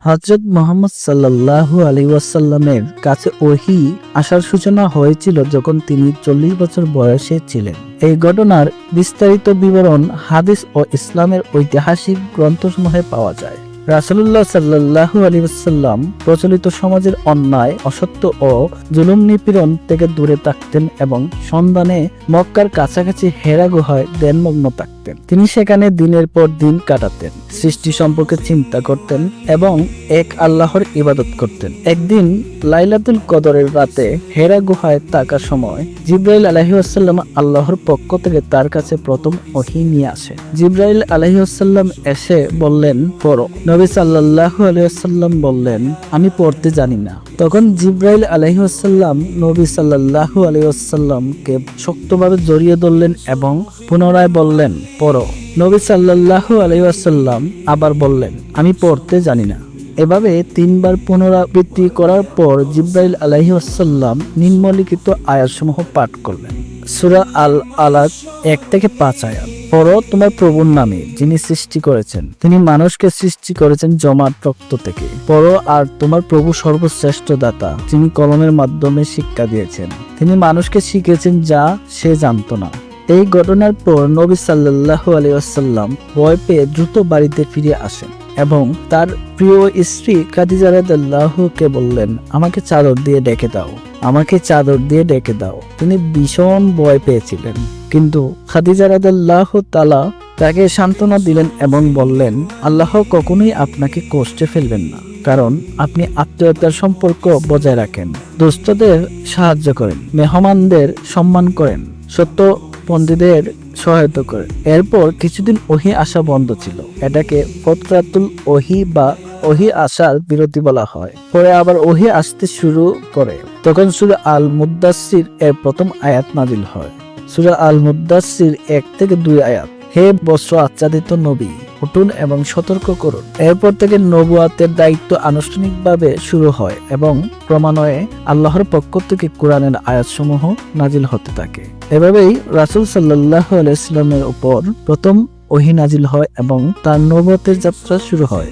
হযরত মুহাম্মদ সাল্লাল্লাহু আলাইহি ওয়াসাল্লামের কাছে ওহী আসার সূচনা হয়েছিল যখন তিনি 40 বছর বয়সে ছিলেন। এই ঘটনার বিস্তারিত বিবরণ হাদিস ও ইসলামের ঐতিহাসিক গ্রন্থসমূহে পাওয়া যায়। রাসূলুল্লাহ সাল্লাল্লাহু আলাইহি ওয়াসাল্লাম প্রচলিত সমাজের অন্যায়, অসত্য ও জুলুম নিপীড়ন থেকে দূরে থাকতেন এবং সন্ধানে মক্কার কাছাকাছি হেরা গুহায় ধ্যানমগ্ন থাকতেন। তিনি সেখানে দিনের পর দিন কাটাতেন, সৃষ্টি সম্পর্কে চিন্তা করতেন এবং এক আল্লাহর ইবাদত করতেন। একদিন লাইলাতুল কদরের রাতে হেরা গুহায় থাকার সময় জিবরাইল আলাইহিস সালাম আল্লাহর পক্ষ থেকে তার কাছে প্রথম ওহী নিয়ে আসে। জিবরাইল আলাইহিস সালাম এসে বললেন, পড়ো। নবী সাল্লাল্লাহু আলাইহি ওয়াসাল্লাম বললেন, আমি পড়তে জানি না। তখন জিবরাইল আলাইহিস সালাম নবী সাল্লাল্লাহু আলাইহি ওয়াসাল্লামকে শক্তভাবে জড়িয়ে ধরলেন এবং পুনরায় বললেন, পড়ো। নবী সাল্লাল্লাহু আলাইহি ওয়াসাল্লাম আবার বললেন, আমি পড়তে জানি না। এভাবে 3 বার পুনরাবৃত্তি করার পর জিবরাইল আলাইহিস সালাম নিম্নলিখিত আয়াতসমূহ পাঠ করলেন। সূরা আল আলাক 1 থেকে 5 আয়াত। পড়ো, তোমার প্রভুর নামে, যিনি সৃষ্টি করেছেন। তিনি মানুষকে সৃষ্টি করেছেন জমাট রক্ত থেকে। পড়ো, আর তোমার প্রভু সর্বশ্রেষ্ঠ দাতা, যিনি কলমের মাধ্যমে শিক্ষা দিয়েছেন। তিনি মানুষকে শিখিয়েছেন যা সে জানত না। এই ঘটনার পর নবী সাল্লাল্লাহু আলাইহি ওয়াসাল্লাম ভয় পেয়ে দ্রুত বাড়িতে ফিরে আসেন এবং তার প্রিয় স্ত্রী খাদিজা রাদিয়াল্লাহুকে বললেন, আমাকে চাদর দিয়ে ঢেকে দাও, আমাকে চাদর দিয়ে ঢেকে দাও। তিনি ভীষণ ভয় পেয়েছিলেন, কিন্তু খাদিজা রাদিয়াল্লাহু তাআলা তাকে সান্ত্বনা দিলেন এবং বললেন, আল্লাহ কখনোই আপনাকে কষ্টে ফেলবেন না, কারণ আপনি আত্মীয়তার সম্পর্ক বজায় রাখেন, দুস্থদের সাহায্য করেন, মেহমানদের সম্মান করেন, সত্য পন্থীদের সহায়তা করেন। এরপর কিছুদিন ওহী আসা বন্ধ ছিল। এটাকে ফতরাতুল ওহী বা ওহী আসার বিরতি বলা হয়। পরে আবার ওহী আসতে শুরু করে। তখন সূরা আল মুদ্দাসসির এর প্রথম আয়াত নাজিল হয়। সূরা আল মুদ্দাসসির 1 থেকে 2 আয়াত। হে বস্ত্র আচ্ছাদিত নবী, উঠুন এবং সতর্ক করুন। এরপর থেকে নবুয়াতের দায়িত্ব আনুষ্ঠানিকভাবে শুরু হয় এবং ক্রমান্বয়ে আল্লাহর পক্ষ থেকে কোরআনের আয়াতসমূহ নাজিল হতে থাকে। এভাবেই রাসূল সাল্লাল্লাহু আলাইহি ওয়াসাল্লামের উপর প্রথম ওহী নাজিল হয় এবং তার নবুয়াতের যাত্রা শুরু হয়।